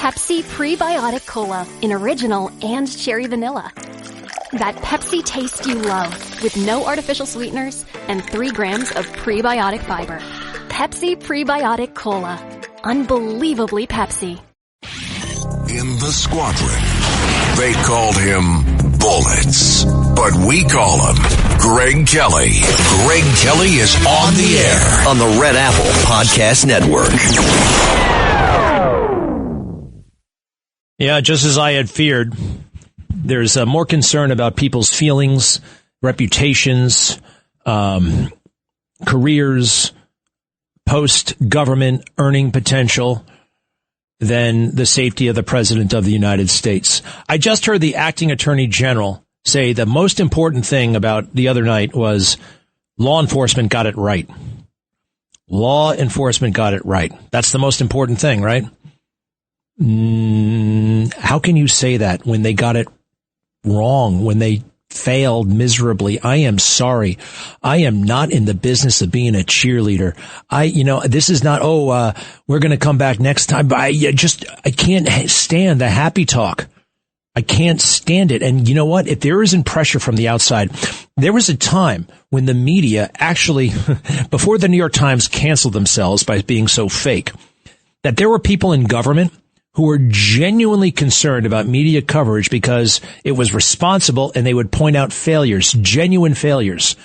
Pepsi Prebiotic Cola in original and cherry vanilla. That Pepsi taste you love with no artificial sweeteners and 3 grams of prebiotic fiber. Pepsi Prebiotic Cola. Unbelievably Pepsi. In the squadron, they called him Bullets, but we call him Greg Kelly. Greg Kelly is on the air on the Red Apple Podcast Network. Yeah, just as I had feared, there's more concern about people's feelings, reputations, careers, post-government earning potential than the safety of the President of the United States. I just heard the acting Attorney General say the most important thing about the other night was law enforcement got it right. Law enforcement got it right. That's the most important thing, right? How can you say that when they got it wrong, when they failed miserably? I am sorry. I am not in the business of being a cheerleader. This is not, we're going to come back next time. But I can't stand the happy talk. I can't stand it. And you know what? If there isn't pressure from the outside, there was a time when the media actually, before the New York Times canceled themselves by being so fake, that there were people in government who were genuinely concerned about media coverage because it was responsible and they would point out failures, genuine failures.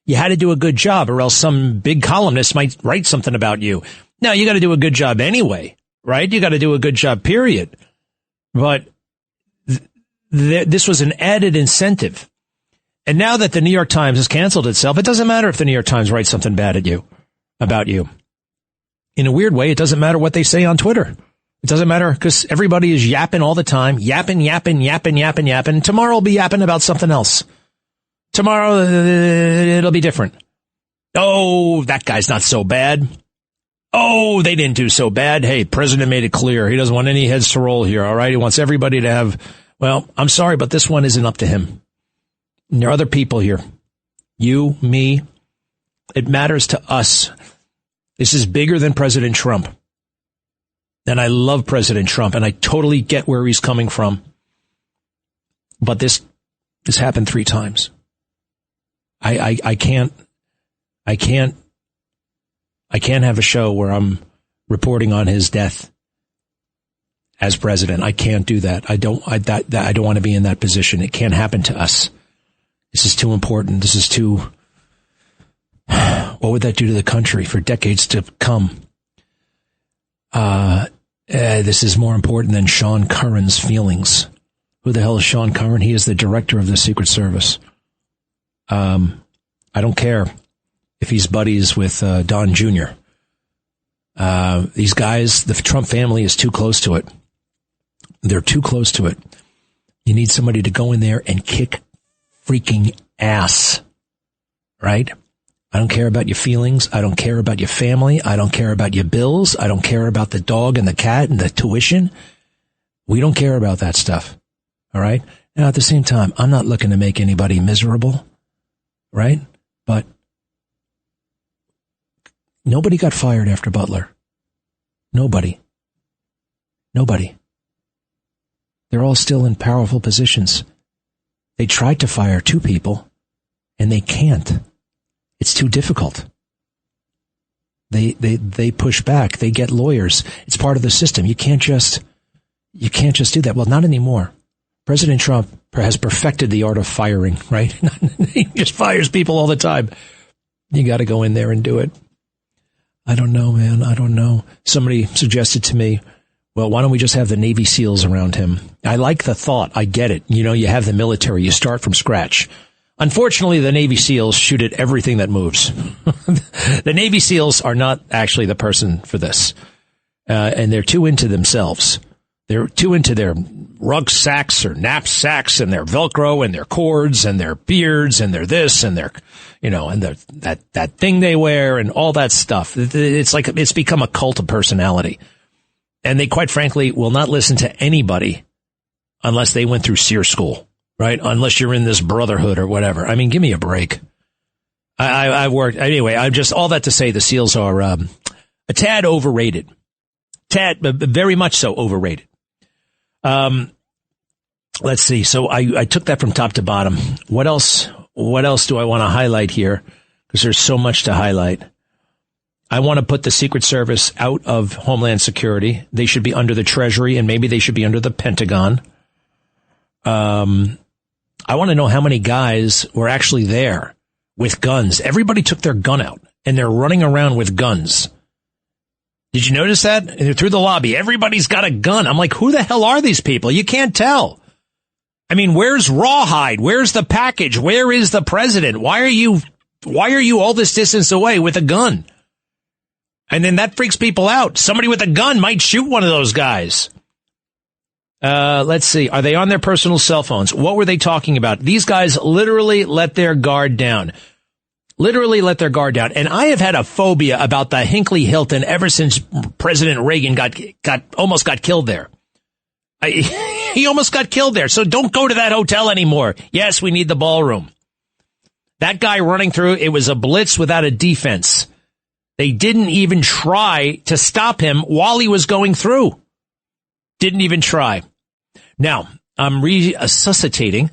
You had to do a good job or else some big columnist might write something about you. No, you got to do a good job anyway, right? You got to do a good job, period. But this was an added incentive. And now that the New York Times has canceled itself, it doesn't matter if the New York Times writes something bad about you. In a weird way, it doesn't matter what they say on Twitter. It doesn't matter because everybody is yapping all the time, yapping. Tomorrow will be yapping about something else. Tomorrow, it'll be different. Oh, that guy's not so bad. Oh, they didn't do so bad. Hey, president made it clear. He doesn't want any heads to roll here. All right. He wants everybody to have, well, I'm sorry, but this one isn't up to him. And there are other people here. You, me. It matters to us. This is bigger than President Trump. And I love President Trump, and I totally get where he's coming from. But this happened 3 times. I can't have a show where I'm reporting on his death as president. I can't do that. I don't want to be in that position. It can't happen to us. This is too important. This is too. What would that do to the country for decades to come? This is more important than Sean Curran's feelings. Who the hell is Sean Curran? He is the director of the Secret Service. I don't care if he's buddies with Don Jr. These guys, the Trump family is too close to it. They're too close to it. You need somebody to go in there and kick freaking ass, right? I don't care about your feelings. I don't care about your family. I don't care about your bills. I don't care about the dog and the cat and the tuition. We don't care about that stuff. All right. Now, at the same time, I'm not looking to make anybody miserable. Right. But nobody got fired after Butler. Nobody. They're all still in powerful positions. They tried to fire 2 people and they can't. It's too difficult. They push back. They get lawyers. It's part of the system. You can't just do that. Well, not anymore. President Trump has perfected the art of firing, right? He just fires people all the time. You got to go in there and do it. I don't know, man. I don't know. Somebody suggested to me, well, why don't we just have the Navy SEALs around him? I like the thought. I get it. You know, you have the military. You start from scratch. Unfortunately, the Navy SEALs shoot at everything that moves. The Navy SEALs are not actually the person for this. And they're too into themselves. They're too into their rucksacks or knapsacks and their Velcro and their cords and their beards and their this and their, and that thing they wear and all that stuff. It's like it's become a cult of personality. And they, quite frankly, will not listen to anybody unless they went through SEER school. Right? Unless you're in this brotherhood or whatever. I mean, give me a break. I worked. Anyway, I'm just all that to say the SEALs are a tad overrated. Very much so overrated. Let's see. So I took that from top to bottom. What else do I want to highlight here? Because there's so much to highlight. I want to put the Secret Service out of Homeland Security. They should be under the Treasury, and maybe they should be under the Pentagon. I want to know how many guys were actually there with guns. Everybody took their gun out, and they're running around with guns. Did you notice that? Through the lobby, everybody's got a gun. I'm like, who the hell are these people? You can't tell. I mean, where's Rawhide? Where's the package? Where is the president? Why are you all this distance away with a gun? And then that freaks people out. Somebody with a gun might shoot one of those guys. Let's see. Are they on their personal cell phones? What were they talking about? These guys literally let their guard down. Literally let their guard down. And I have had a phobia about the Hinckley Hilton ever since President Reagan almost got killed there. He almost got killed there. So don't go to that hotel anymore. Yes, we need the ballroom. That guy running through, it was a blitz without a defense. They didn't even try to stop him while he was going through. Didn't even try. Now, I'm resuscitating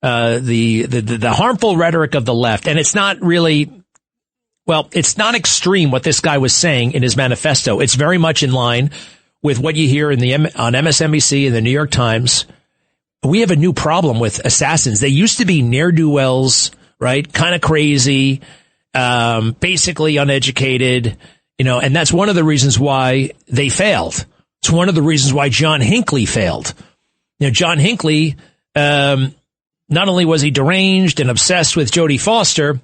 the harmful rhetoric of the left, and it's not really, well, it's not extreme what this guy was saying in his manifesto. It's very much in line with what you hear on MSNBC and the New York Times. We have a new problem with assassins. They used to be ne'er-do-wells, right? Kind of crazy. Basically uneducated, and that's one of the reasons why they failed. It's one of the reasons why John Hinckley failed. John Hinckley, not only was he deranged and obsessed with Jodie Foster,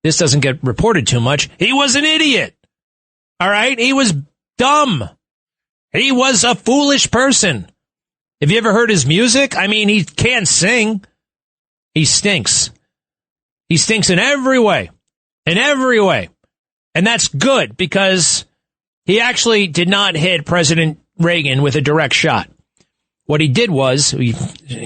this doesn't get reported too much, he was an idiot. All right? He was dumb. He was a foolish person. Have you ever heard his music? I mean, he can't sing. He stinks. He stinks in every way. In every way. And that's good because he actually did not hit President Reagan with a direct shot. What he did was he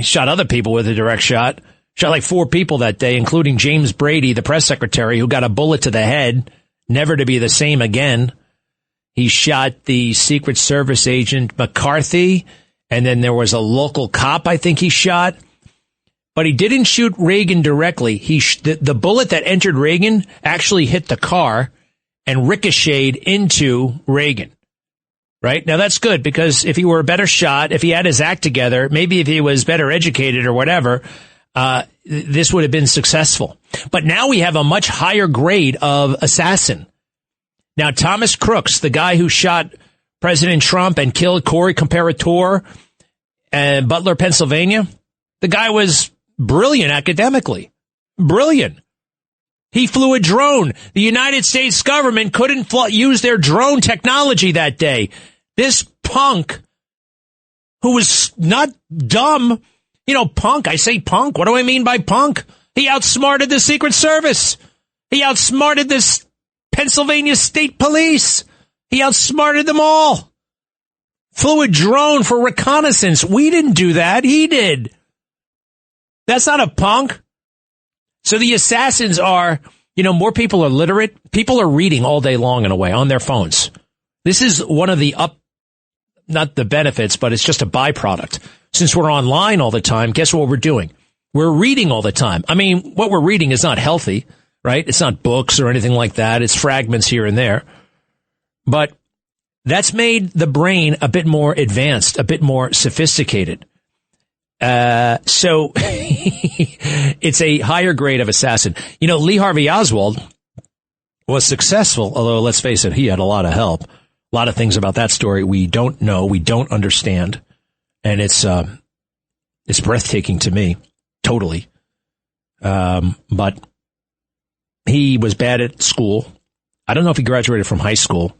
shot other people with a direct shot. Shot like 4 people that day, including James Brady, the press secretary, who got a bullet to the head, never to be the same again. He shot the Secret Service agent McCarthy, and then there was a local cop I think he shot. But he didn't shoot Reagan directly. The bullet that entered Reagan actually hit the car and ricocheted into Reagan. Right? Now, that's good because if he were a better shot, if he had his act together, maybe if he was better educated or whatever, this would have been successful. But now we have a much higher grade of assassin. Now, Thomas Crooks, the guy who shot President Trump and killed Cory Comparator in Butler, Pennsylvania, the guy was brilliant academically. Brilliant. He flew a drone. The United States government couldn't use their drone technology that day. This punk, who was not dumb, punk, I say punk. What do I mean by punk? He outsmarted the Secret Service. He outsmarted this Pennsylvania State Police. He outsmarted them all. Flew a drone for reconnaissance. We didn't do that. He did. That's not a punk. So the assassins are, more people are literate. People are reading all day long in a way on their phones. This is one of the not the benefits, but it's just a byproduct. Since we're online all the time, guess what we're doing? We're reading all the time. I mean, what we're reading is not healthy, right? It's not books or anything like that. It's fragments here and there. But that's made the brain a bit more advanced, a bit more sophisticated. So it's a higher grade of assassin. Lee Harvey Oswald was successful, although let's face it, he had a lot of help. A lot of things about that story we don't know, we don't understand, and it's breathtaking to me, totally. But he was bad at school. I don't know if he graduated from high school.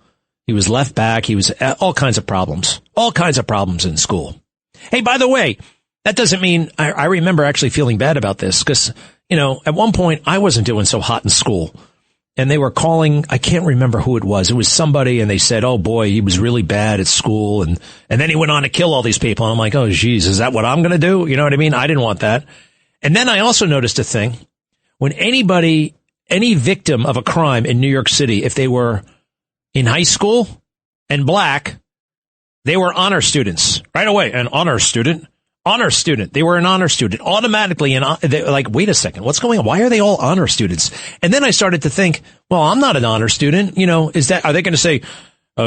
He was left back. He was all kinds of problems in school. Hey, by the way, that doesn't mean I remember actually feeling bad about this because, at one point I wasn't doing so hot in school and they were calling. I can't remember who it was. It was somebody and they said, oh boy, he was really bad at school. And then he went on to kill all these people. And I'm like, oh geez, is that what I'm going to do? You know what I mean? I didn't want that. And then I also noticed a thing when any victim of a crime in New York City, if they were in high school and black, They were honor students right away. An honor student. Honor student. They were an honor student automatically. And like, wait a second, what's going on? Why are they all honor students? And then I started to think, well, I'm not an honor student. You know, are they going to say,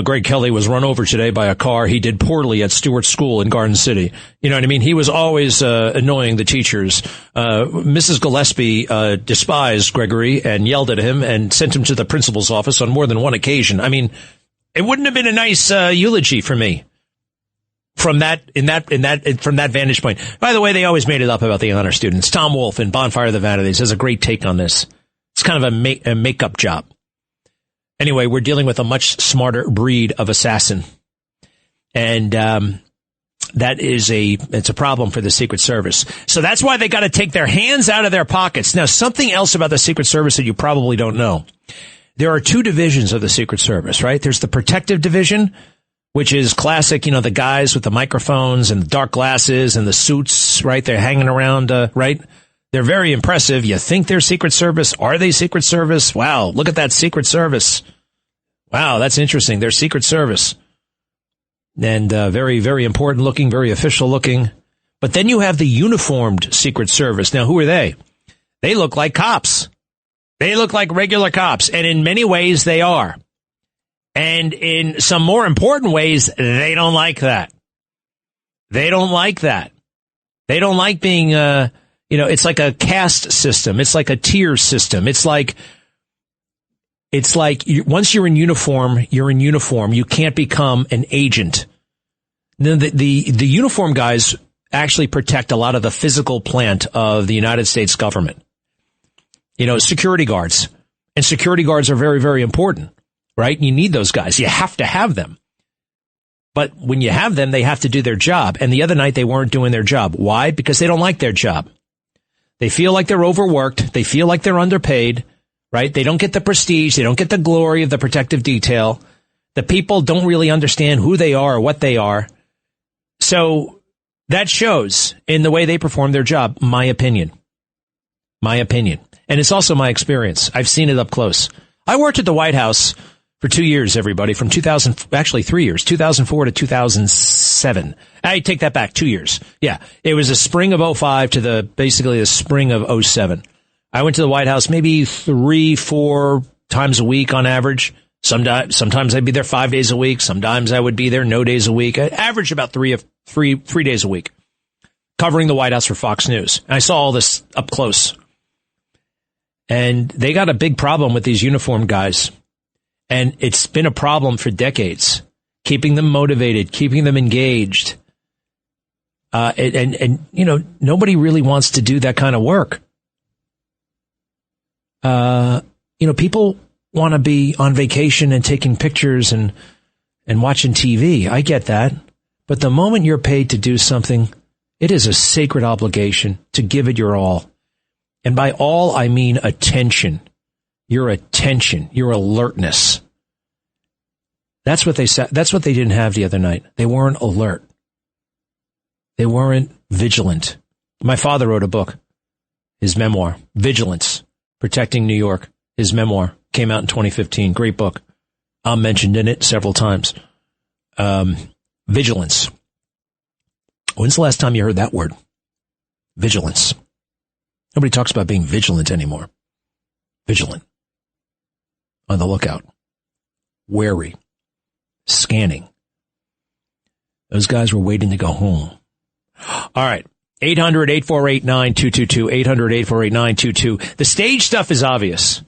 Greg Kelly was run over today by a car. He did poorly at Stewart School in Garden City. You know what I mean? He was always annoying the teachers. Mrs. Gillespie despised Gregory and yelled at him and sent him to the principal's office on more than one occasion. I mean, it wouldn't have been a nice eulogy for me. From that vantage point. By the way, they always made it up about the honor students. Tom Wolfe in Bonfire of the Vanities has a great take on this. It's kind of a makeup job. Anyway, we're dealing with a much smarter breed of assassin. And, it's a problem for the Secret Service. So that's why they got to take their hands out of their pockets. Now, something else about the Secret Service that you probably don't know. There are two divisions of the Secret Service, right? There's the protective division, which is classic, you know, the guys with the microphones and the dark glasses and the suits, right? They're hanging around, right? They're very impressive. You think they're Secret Service? Are they Secret Service? Wow, look at that Secret Service. Wow, that's interesting. They're Secret Service. And very, very important looking, very official looking. But then you have the uniformed Secret Service. Now, who are they? They look like cops. They look like regular cops. And in many ways, they are. And in some more important ways, they don't like that. They don't like that. They don't like being, it's like a caste system. It's like a tier system. It's like once you're in uniform, you're in uniform. You can't become an agent. The uniform guys actually protect a lot of the physical plant of the United States government. You know, security guards. And security guards are very, very important. Right? You need those guys. You have to have them. But when you have them, they have to do their job. And the other night, they weren't doing their job. Why? Because they don't like their job. They feel like they're overworked. They feel like they're underpaid. Right? They don't get the prestige. They don't get the glory of the protective detail. The people don't really understand who they are or what they are. So that shows in the way they perform their job, my opinion. My opinion. And it's also my experience. I've seen it up close. I worked at the White House for 2 years, everybody, from 3 years, 2004 to 2007. I take that back, 2 years. Yeah, it was the spring of 05 to basically the spring of 07. I went to the White House maybe 3-4 times a week on average. Sometimes I'd be there 5 days a week. Sometimes I would be there no days a week. I averaged about three days a week, covering the White House for Fox News. And I saw all this up close. And they got a big problem with these uniformed guys. And it's been a problem for decades, keeping them motivated, keeping them engaged. And nobody really wants to do that kind of work. People want to be on vacation and taking pictures and watching TV. I get that. But the moment you're paid to do something, it is a sacred obligation to give it your all. And by all, I mean attention. Your attention, your alertness. That's what they said. That's what they didn't have the other night. They weren't alert. They weren't vigilant. My father wrote a book, his memoir, Vigilance, Protecting New York. His memoir came out in 2015. Great book. I'm mentioned in it several times. Vigilance. When's the last time you heard that word? Vigilance. Nobody talks about being vigilant anymore. Vigilant. On the lookout. Wary. Scanning. Those guys were waiting to go home. All right. 800-848-9222. 800-848-9222. The stage stuff is obvious.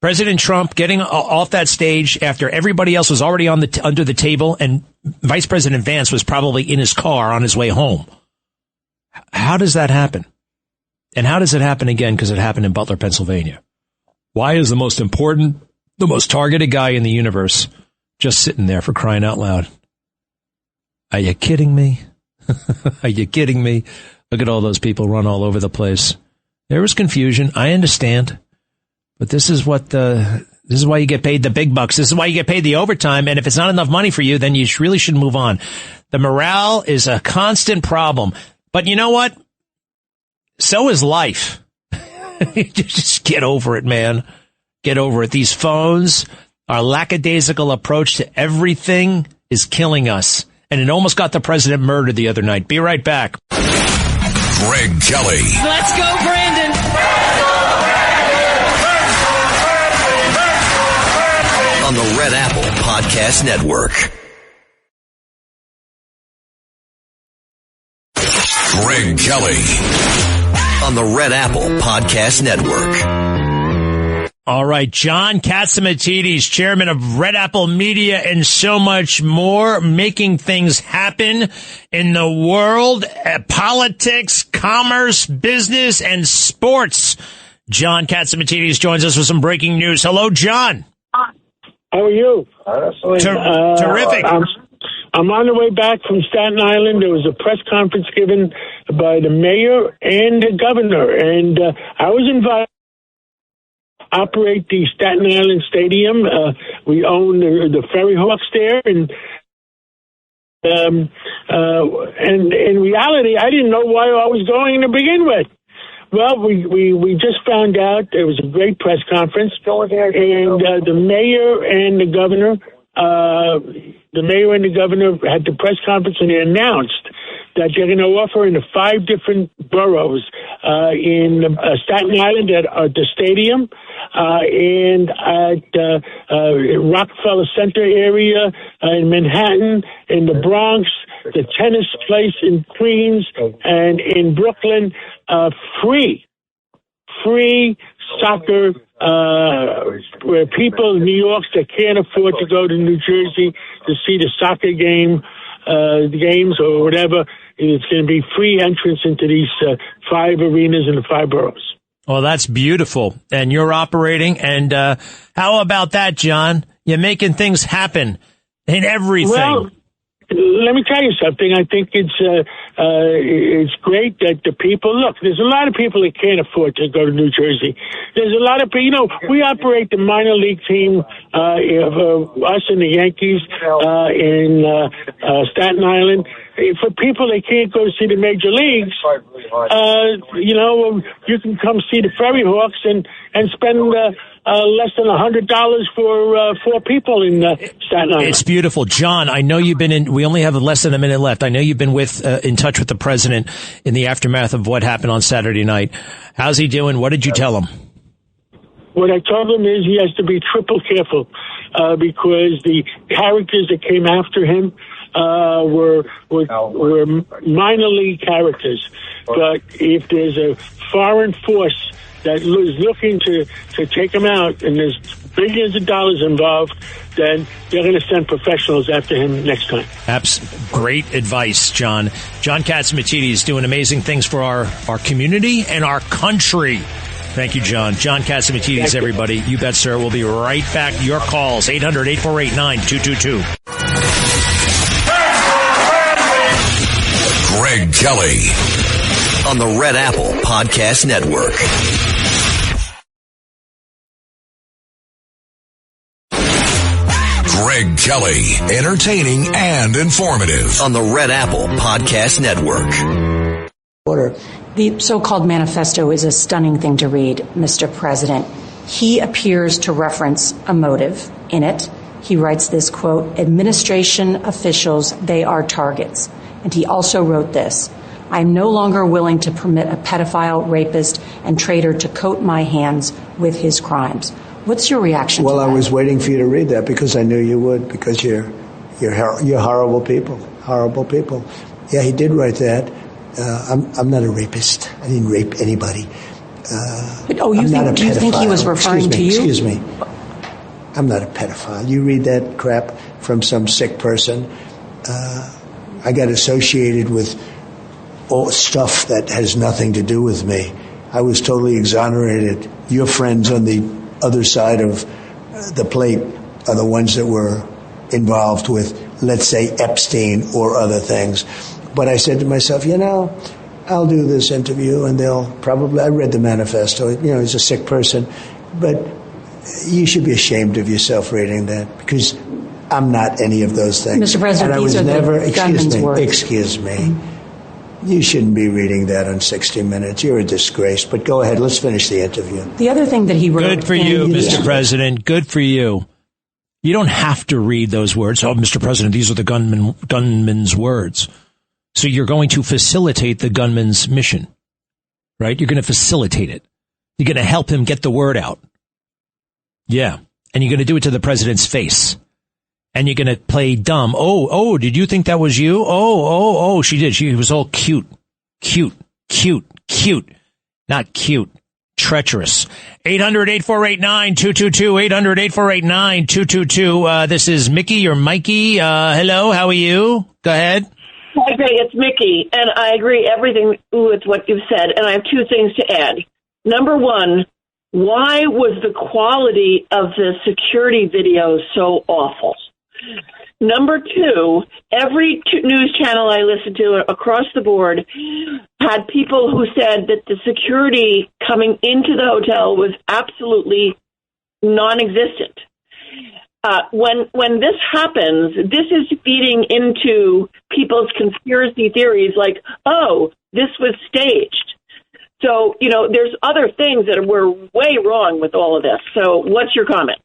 President Trump getting off that stage after everybody else was already under the table, and Vice President Vance was probably in his car on his way home. How does that happen? And how does it happen again? Because it happened in Butler, Pennsylvania. Why is the most important, the most targeted guy in the universe just sitting there, for crying out loud? Are you kidding me? Are you kidding me? Look at all those people run all over the place. There was confusion. I understand. But this is why you get paid the big bucks. This is why you get paid the overtime. And if it's not enough money for you, then you really should move on. The morale is a constant problem. But you know what? So is life. Just get over it, man. Get over it. These phones, our lackadaisical approach to everything is killing us. And it almost got the president murdered the other night. Be right back. Greg Kelly. Let's go, Brandon. On the Red Apple Podcast Network. Greg Kelly. On the Red Apple Podcast Network. All right, John Catsimatidis, chairman of Red Apple Media and so much more, making things happen in the world, politics, commerce, business, and sports. John Catsimatidis joins us with some breaking news. Hello, John. How are you? Terrific. I'm on the way back from Staten Island. There was a press conference given by the mayor and the governor, and I was invited to operate the Staten Island Stadium. We own the Ferry Hawks there, and in reality, I didn't know why I was going to begin with. Well, we just found out there was a great press conference, and the mayor and the governor had the press conference, and they announced that they're going to offer in the 5 different boroughs in Staten Island at the stadium, and at Rockefeller Center area in Manhattan, in the Bronx, the tennis place in Queens, and in Brooklyn, free soccer, where people in New York that can't afford to go to New Jersey to see the soccer the games or whatever, it's going to be free entrance into these 5 arenas in the 5 boroughs. Well, that's beautiful. And you're operating. And how about that, John? You're making things happen in everything. Well, let me tell you something. I think it's great that the people look. There's a lot of people that can't afford to go to New Jersey. There's a lot of people. We operate the minor league team of us and the Yankees in Staten Island. For people that can't go see the major leagues, you can come see the Ferry Hawks and spend less than $100 for 4 people in Staten Island. It's beautiful. John, I know you've been we only have less than a minute left. I know you've been in touch with the president in the aftermath of what happened on Saturday night. How's he doing? What did you tell him? What I told him is he has to be triple careful because the characters that came after him were minor league characters. But if there's a foreign force that is looking to take him out, and there's billions of dollars involved, then they're going to send professionals after him next time. Great advice, John. John Catsimatidis doing amazing things for our community and our country. Thank you, John. John Catsimatidis, everybody. You bet, sir. We'll be right back. Your calls, 800-848-9222. Greg Kelly. On the Red Apple Podcast Network. Greg Kelly, entertaining and informative. On the Red Apple Podcast Network. The so-called manifesto is a stunning thing to read, Mr. President. He appears to reference a motive in it. He writes this, quote, administration officials, they are targets. And he also wrote this, I am no longer willing to permit a pedophile, rapist, and traitor to coat my hands with his crimes. What's your reaction to that? Well, I was waiting for you to read that because I knew you would, because you're horrible people. Horrible people. Yeah, he did write that. I'm not a rapist. I didn't rape anybody. Do you think he was referring to you? Excuse me. I'm not a pedophile. You read that crap from some sick person. I got associated with all stuff that has nothing to do with me. I was totally exonerated. Your friends on the other side of the plate are the ones that were involved with, let's say, Epstein or other things. But I said to myself, I'll do this interview and they'll probably, I read the manifesto, he's a sick person, but you should be ashamed of yourself reading that because I'm not any of those things. Mr. President, and these are the gunman's words. Excuse me. You shouldn't be reading that on 60 Minutes. You're a disgrace. But go ahead. Let's finish the interview. The other thing that he wrote. Good for you, Mr. President. Good for you. You don't have to read those words. Oh, Mr. President, these are the gunman's words. So you're going to facilitate the gunman's mission, right? You're going to facilitate it. You're going to help him get the word out. Yeah. And you're going to do it to the president's face. And you're going to play dumb. Oh, did you think that was you? Oh, she did. She was all cute. Not cute. Treacherous. 800-8489-222. 800-8489-222. This is Mickey or Mikey. Hello, how are you? Go ahead. Hi, Greg. It's Mickey, and I agree everything with what you've said, and I have two things to add. Number one, why was the quality of the security video so awful? Number two, every news channel I listened to across the board had people who said that the security coming into the hotel was absolutely non-existent. When this happens, this is feeding into people's conspiracy theories like, oh, this was staged. So, there's other things that were way wrong with all of this. So what's your comment?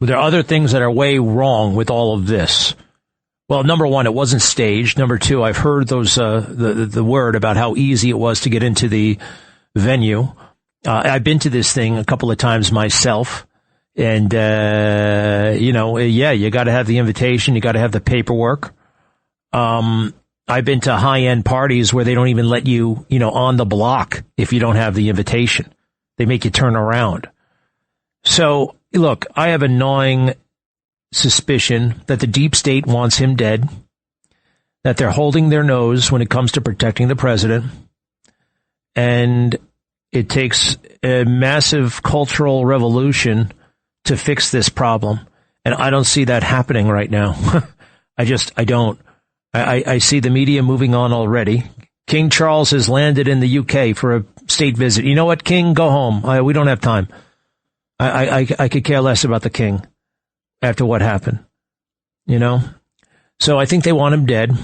There are other things that are way wrong with all of this. Well, number one, it wasn't staged. Number two, I've heard those the word about how easy it was to get into the venue. I've been to this thing a couple of times myself. And, you got to have the invitation. You got to have the paperwork. I've been to high-end parties where they don't even let you, on the block if you don't have the invitation. They make you turn around. So, look, I have a gnawing suspicion that the deep state wants him dead, that they're holding their nose when it comes to protecting the president, and it takes a massive cultural revolution to fix this problem. And I don't see that happening right now. I don't. I see the media moving on already. King Charles has landed in the UK for a state visit. You know what, King? Go home. We don't have time. I could care less about the king after what happened, So I think they want him dead.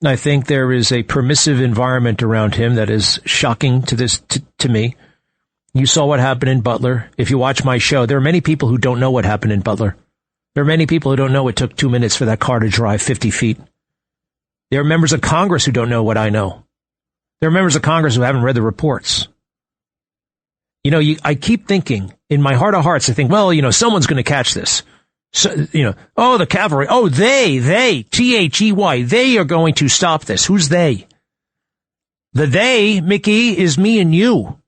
I think there is a permissive environment around him that is shocking to me. You saw what happened in Butler. If you watch my show, there are many people who don't know what happened in Butler. There are many people who don't know it took 2 minutes for that car to drive 50 feet. There are members of Congress who don't know what I know. There are members of Congress who haven't read the reports. I keep thinking, in my heart of hearts, I think, someone's going to catch this. So, the cavalry. Oh, they, They, they are going to stop this. Who's they? The they, Mickey, is me and you.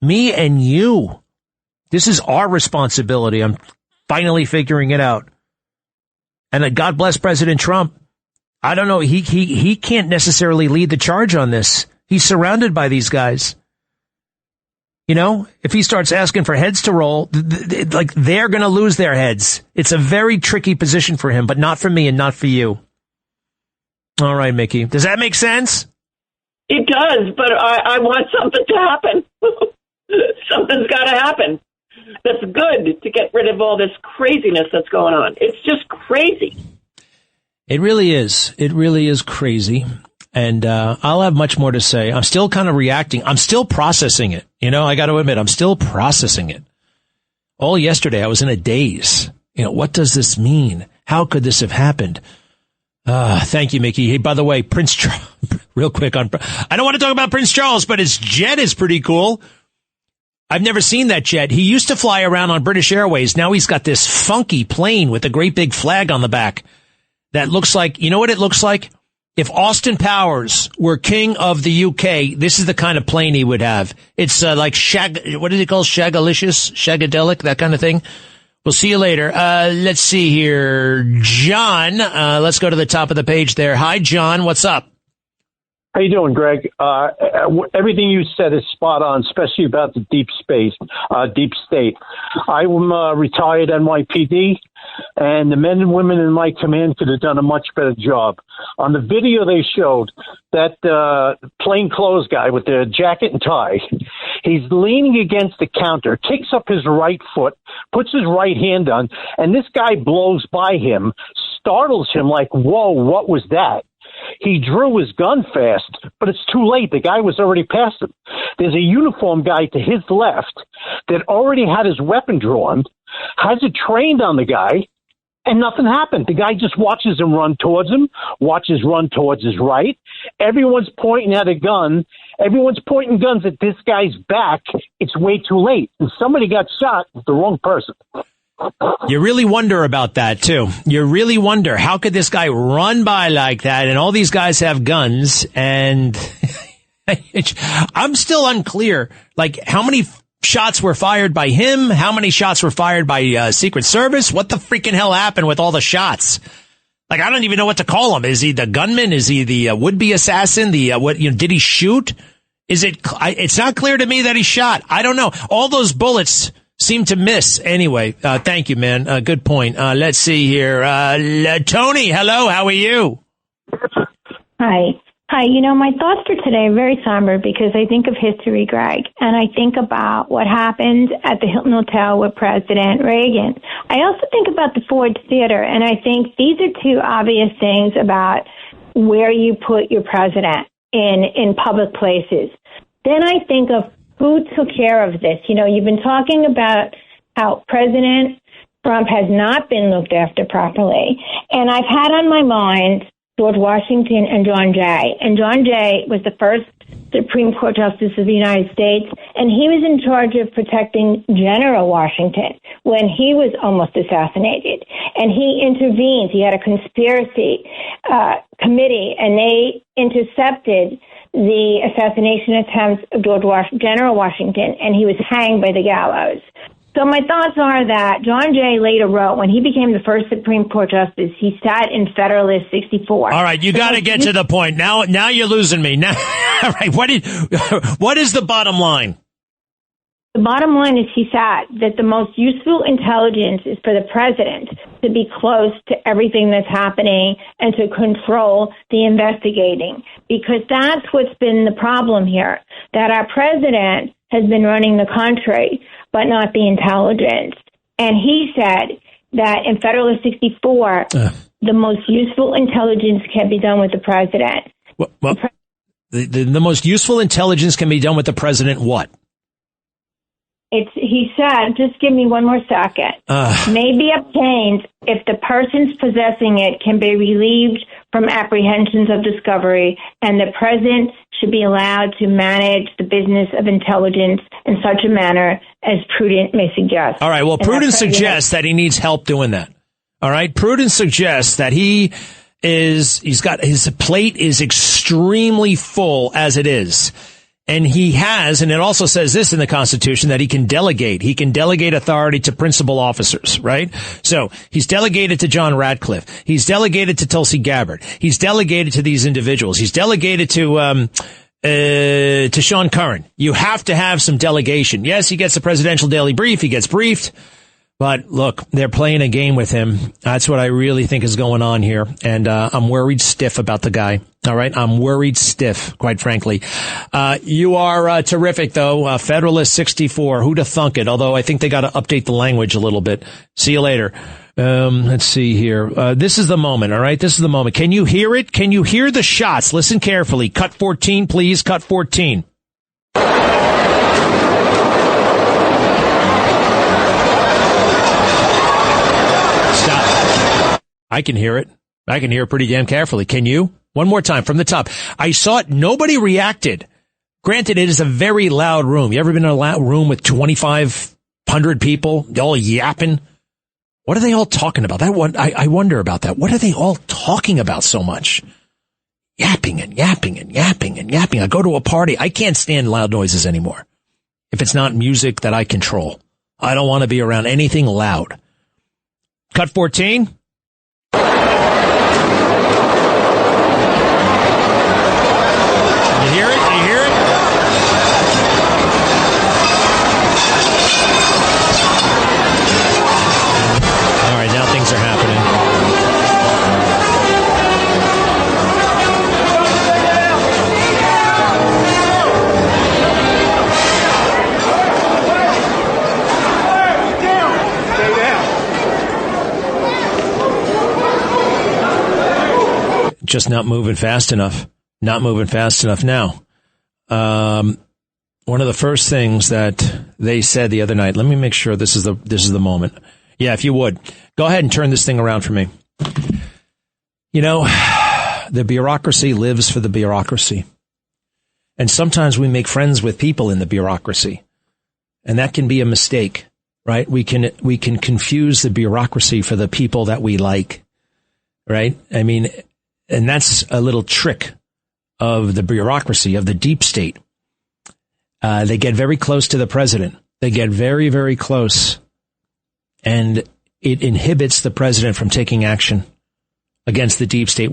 Me and you. This is our responsibility. I'm finally figuring it out. And God bless President Trump. I don't know. He can't necessarily lead the charge on this. He's surrounded by these guys. If he starts asking for heads to roll, they're going to lose their heads. It's a very tricky position for him, but not for me and not for you. All right, Mickey. Does that make sense? It does, but I want something to happen. Something's got to happen. That's good to get rid of all this craziness that's going on. It's just crazy. It really is. It really is crazy. And I'll have much more to say. I'm still kind of reacting. I'm still processing it. I got to admit, I'm still processing it. All yesterday, I was in a daze. What does this mean? How could this have happened? Thank you, Mickey. Hey, by the way, Prince Charles, real quick I don't want to talk about Prince Charles, but his jet is pretty cool. I've never seen that jet. He used to fly around on British Airways. Now he's got this funky plane with a great big flag on the back that looks like, you know what it looks like? If Austin Powers were king of the UK, this is the kind of plane he would have. It's like what is it called? Shagalicious? Shagadelic? That kind of thing. We'll see you later. Let's see here. John, let's go to the top of the page there. Hi, John. What's up? How you doing, Greg? Everything you said is spot on, especially about the deep state. I'm retired NYPD, and the men and women in my command could have done a much better job. On the video they showed, that plainclothes guy with the jacket and tie, he's leaning against the counter, kicks up his right foot, puts his right hand on, and this guy blows by him, startles him like, whoa, what was that? He drew his gun fast, but it's too late. The guy was already past him. There's a uniformed guy to his left that already had his weapon drawn, has it trained on the guy, and nothing happened. The guy just watches him run towards him, watches run towards his right. Everyone's pointing at a gun. Everyone's pointing guns at this guy's back. It's way too late. And somebody got shot with the wrong person. You really wonder about that, too. You really wonder, how could this guy run by like that? And all these guys have guns. And I'm still unclear, like, how many shots were fired by him? How many shots were fired by Secret Service? What the freaking hell happened with all the shots? Like, I don't even know what to call him. Is he the gunman? Is he the would-be assassin? Did he shoot? It's not clear to me that he shot. I don't know. All those bullets seem to miss. Anyway, thank you, man. Good point. Let's see here. Tony, hello. How are you? Hi. My thoughts for today are very somber because I think of history, Greg, and I think about what happened at the Hilton Hotel with President Reagan. I also think about the Ford Theater, and I think these are two obvious things about where you put your president in public places. Then I think of who took care of this. You've been talking about how President Trump has not been looked after properly, and I've had on my mind George Washington and John Jay. And John Jay was the first Supreme Court Justice of the United States, and he was in charge of protecting General Washington when he was almost assassinated. And he intervened. He had a conspiracy committee, and they intercepted the assassination attempts of General Washington, and he was hanged by the gallows. So my thoughts are that John Jay later wrote, when he became the first Supreme Court Justice, he sat in Federalist 64. All right, you got to get to the point. Now you're losing me. Now, all right, what is the bottom line? The bottom line is he sat that the most useful intelligence is for the president to be close to everything that's happening and to control the investigating, because that's what's been the problem here, that our president has been running the country, but not the intelligence. And he said that in Federalist 64, the most useful intelligence can be done with the president. Well, the most useful intelligence can be done with the president what? He said, just give me one more second, may be obtained if the persons possessing it can be relieved from apprehensions of discovery, and the president should be allowed to manage the business of intelligence in such a manner as prudence may suggest. All right, well, prudence suggests that he needs help doing that. All right, prudence suggests that he's got his plate is extremely full as it is. And he has, and it also says this in the Constitution, that he can delegate. He can delegate authority to principal officers, right? So he's delegated to John Ratcliffe. He's delegated to Tulsi Gabbard. He's delegated to these individuals. He's delegated to Sean Curran. You have to have some delegation. Yes, he gets a presidential daily brief. He gets briefed. But look, they're playing a game with him. That's what I really think is going on here. And I'm worried stiff about the guy. All right. I'm worried stiff, quite frankly. You are terrific, though. Federalist 64. Who'd have thunk it? Although I think they got to update the language a little bit. See you later. Let's see here. This is the moment. All right. This is the moment. Can you hear it? Can you hear the shots? Listen carefully. Cut 14, please. Cut 14. I can hear it. I can hear it pretty damn carefully. Can you? One more time from the top. I saw it. Nobody reacted. Granted, it is a very loud room. You ever been in a loud room with 2,500 people all yapping? What are they all talking about? I wonder about that. What are they all talking about so much? Yapping and yapping and yapping and yapping. I go to a party. I can't stand loud noises anymore. If it's not music that I control, I don't want to be around anything loud. Cut 14. You hear it? You hear it? All right, now things are happening. Just not moving fast enough. Not moving fast enough now. one of the first things that they said the other night, let me make sure this is the moment. Yeah, if you would, go ahead and turn this thing around for me. You know, the bureaucracy lives for the bureaucracy. And sometimes we make friends with people in the bureaucracy. And that can be a mistake, right? We can confuse the bureaucracy for the people that we like, right? I mean, and that's a little trick of the bureaucracy, of the deep state. They get very close to the president. They get very, very close. And it inhibits the president from taking action against the deep state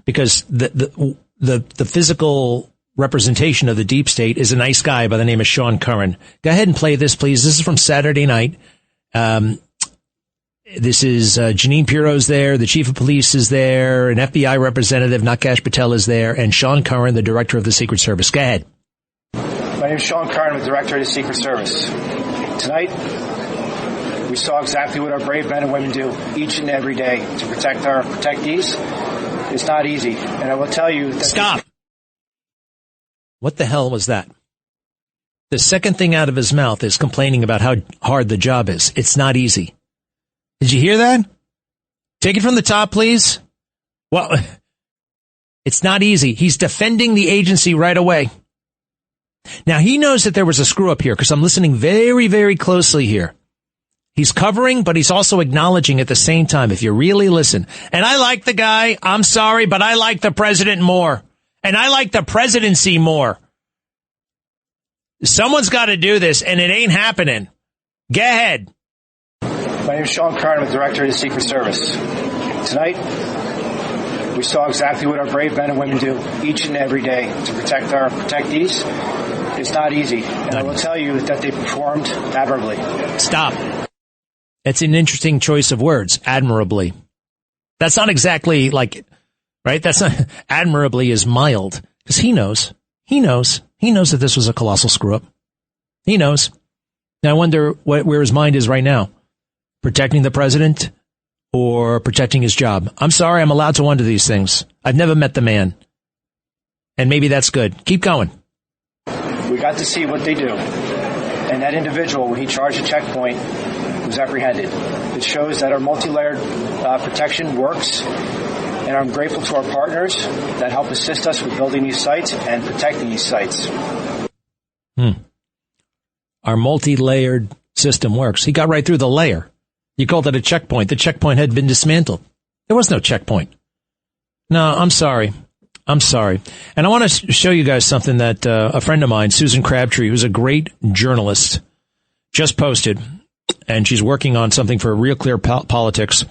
because the physical representation of the deep state is a nice guy by the name of Sean Curran. Go ahead and play this, please. This is from Saturday night. This is Janine Pirro's there. The chief of police is there. An FBI representative, Nakash Patel, is there. And Sean Curran, the director of the Secret Service. Go ahead. My name is Sean Curran, I'm the director of the Secret Service. Tonight, we saw exactly what our brave men and women do each and every day to protect our protectees. It's not easy. And I will tell you that... Stop! What the hell was that? The second thing out of his mouth is complaining about how hard the job is. It's not easy. Did you hear that? Take it from the top, please. Well, it's not easy. He's defending the agency right away. Now, he knows that there was a screw up here because I'm listening very, very closely here. He's covering, but he's also acknowledging at the same time, if you really listen. And I like the guy. I'm sorry, but I like the president more. And I like the presidency more. Someone's got to do this, and it ain't happening. Go ahead. My name is Sean Curran, I'm the director of the Secret Service. Tonight, we saw exactly what our brave men and women do each and every day to protect our protectees. It's not easy. And I will tell you that they performed admirably. Stop. It's an interesting choice of words, admirably. That's not exactly like, right? That's not, admirably is mild. Because he knows that this was a colossal screw up. He knows. Now I wonder where his mind is right now. Protecting the president or protecting his job? I'm sorry, I'm allowed to wonder these things. I've never met the man. And maybe that's good. Keep going. We got to see what they do. And that individual, when he charged a checkpoint, was apprehended. It shows that our multi-layered protection works. And I'm grateful to our partners that help assist us with building these sites and protecting these sites. Our multi-layered system works. He got right through the layer. You called it a checkpoint. The checkpoint had been dismantled. There was no checkpoint. No, I'm sorry. And I want to show you guys something that a friend of mine, Susan Crabtree, who's a great journalist, just posted. And she's working on something for Real Clear Politics.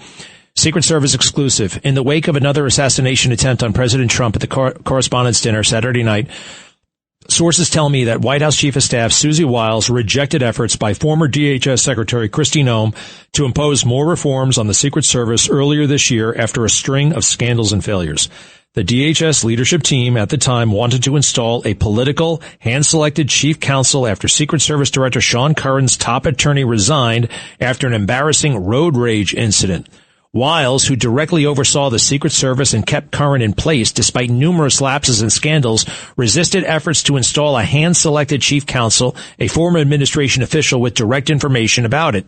Secret Service exclusive. In the wake of another assassination attempt on President Trump at the Correspondents' Dinner Saturday night, sources tell me that White House Chief of Staff Susie Wiles rejected efforts by former DHS Secretary Kristi Noem to impose more reforms on the Secret Service earlier this year after a string of scandals and failures. The DHS leadership team at the time wanted to install a political, hand-selected chief counsel after Secret Service Director Sean Curran's top attorney resigned after an embarrassing road rage incident. Wiles, who directly oversaw the Secret Service and kept Curran in place despite numerous lapses and scandals, resisted efforts to install a hand-selected chief counsel, a former administration official with direct information about it,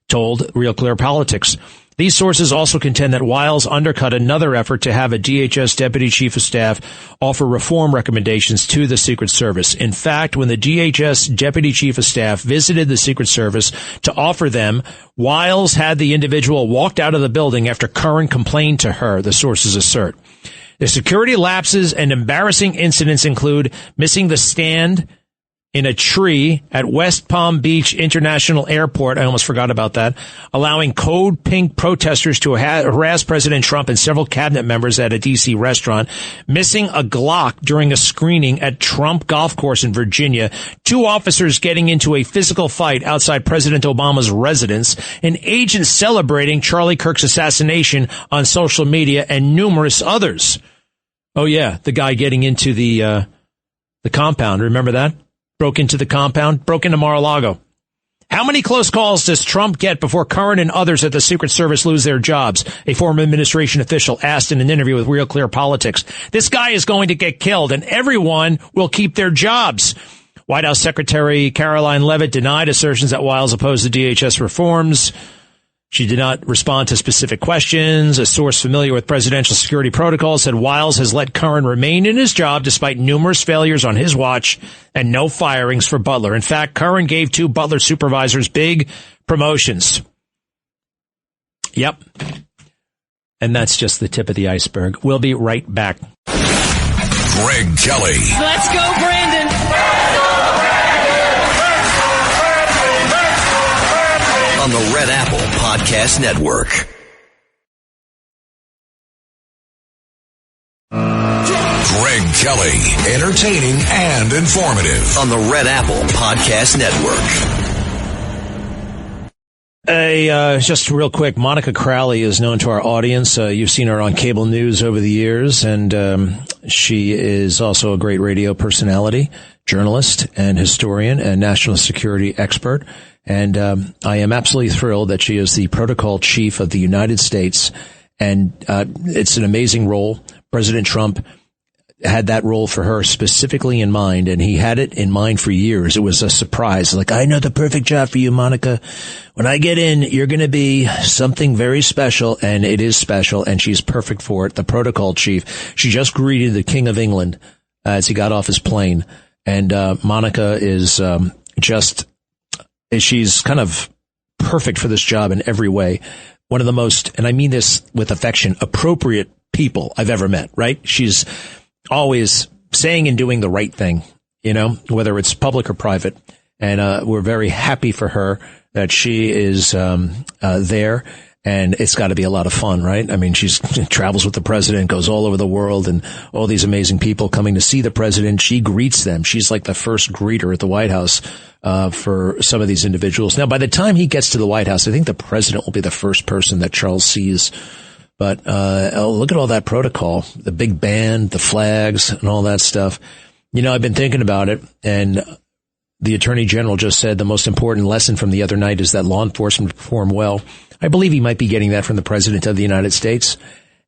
told Real Clear Politics. These sources also contend that Wiles undercut another effort to have a DHS deputy chief of staff offer reform recommendations to the Secret Service. In fact, when the DHS deputy chief of staff visited the Secret Service to offer them, Wiles had the individual walked out of the building after Curran complained to her, the sources assert. The security lapses and embarrassing incidents include missing the stand in a tree at West Palm Beach International Airport. I almost forgot about that. Allowing Code Pink protesters to harass President Trump and several cabinet members at a D.C. restaurant. Missing a Glock during a screening at Trump Golf Course in Virginia. 2 officers getting into a physical fight outside President Obama's residence. An agent celebrating Charlie Kirk's assassination on social media, and numerous others. Oh yeah, the guy getting into the compound. Remember that? Broke into the compound, broke into Mar-a-Lago. How many close calls does Trump get before Curran and others at the Secret Service lose their jobs? A former administration official asked in an interview with Real Clear Politics. This guy is going to get killed and everyone will keep their jobs. White House Secretary Caroline Leavitt denied assertions that Wiles opposed the DHS reforms. She did not respond to specific questions. A source familiar with presidential security protocols said Wiles has let Curran remain in his job despite numerous failures on his watch and no firings for Butler. In fact, Curran gave 2 Butler supervisors big promotions. Yep. And that's just the tip of the iceberg. We'll be right back. Greg Kelly. Let's go, Brandon. On the Red Apple Podcast Network. Greg Kelly, entertaining and informative. On the Red Apple Podcast Network. Just real quick, Monica Crowley is known to our audience. You've seen her on cable news over the years, and she is also a great radio personality, journalist, and historian, and national security expert. And I am absolutely thrilled that she is the protocol chief of the United States, and it's an amazing role. President Trump had that role for her specifically in mind, and he had it in mind for years. It was a surprise. Like, I know the perfect job for you, Monica. When I get in, you're going to be something very special, and it is special, and she's perfect for it. The protocol chief. She just greeted the King of England as he got off his plane, and Monica is she's kind of perfect for this job in every way. One of the most, and I mean this with affection, appropriate people I've ever met, right? She's always saying and doing the right thing, whether it's public or private. And we're very happy for her that she is there. And it's got to be a lot of fun, right? I mean, she travels with the president, goes all over the world, and all these amazing people coming to see the president. She greets them. She's like the first greeter at the White House for some of these individuals. Now, by the time he gets to the White House, I think the president will be the first person that Charles sees. But look at all that protocol, the big band, the flags, and all that stuff. I've been thinking about it, and the Attorney General just said the most important lesson from the other night is that law enforcement perform well. I believe he might be getting that from the President of the United States.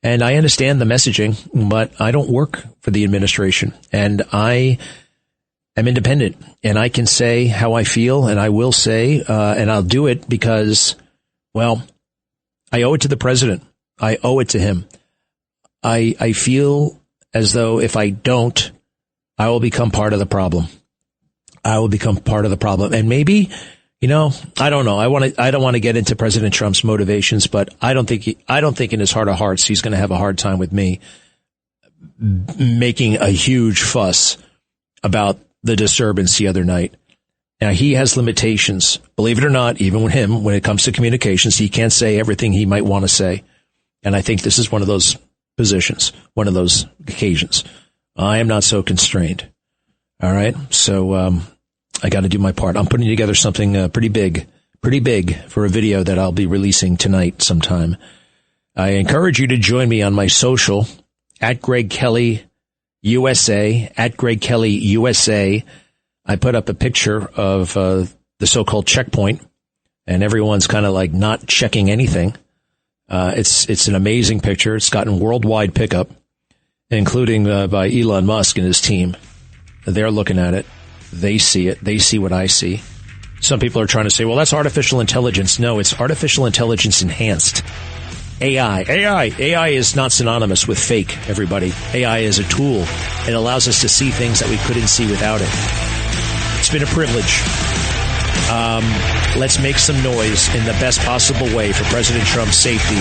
And I understand the messaging, but I don't work for the administration. And I am independent. And I can say how I feel, and I will say, and I'll do it because, well, I owe it to the President. I owe it to him. I feel as though if I don't, I will become part of the problem. I will become part of the problem. And maybe, I don't know. I don't want to get into President Trump's motivations, but I don't think in his heart of hearts he's going to have a hard time with me making a huge fuss about the disturbance the other night. Now, he has limitations. Believe it or not, even with him, when it comes to communications, he can't say everything he might want to say. And I think this is one of those positions, one of those occasions. I am not so constrained. All right. So, I got to do my part. I'm putting together something pretty big for a video that I'll be releasing tonight sometime. I encourage you to join me on my social at Greg Kelly USA, at Greg Kelly USA. I put up a picture of the so-called checkpoint, and everyone's kind of like not checking anything. It's an amazing picture. It's gotten worldwide pickup, including by Elon Musk and his team. They're looking at it. They see it. They see what I see. Some people are trying to say, well, that's artificial intelligence. No, it's artificial intelligence enhanced. AI. AI is not synonymous with fake, everybody. AI is a tool. It allows us to see things that we couldn't see without it. It's been a privilege. Let's make some noise in the best possible way for President Trump's safety.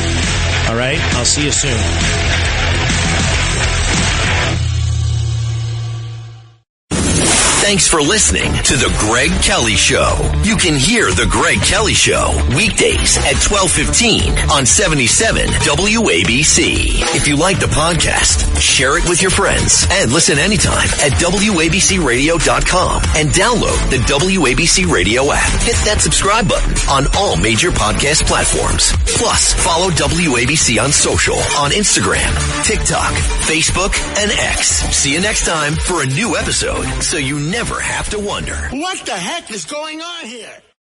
All right? I'll see you soon. Thanks for listening to The Greg Kelly Show. You can hear The Greg Kelly Show weekdays at 12:15 on 77 WABC. If you like the podcast, share it with your friends and listen anytime at WABCRadio.com and download the WABC Radio app. Hit that subscribe button on all major podcast platforms. Plus, follow WABC on social on Instagram, TikTok, Facebook, and X. See you next time for a new episode so you never have to wonder. What the heck is going on here?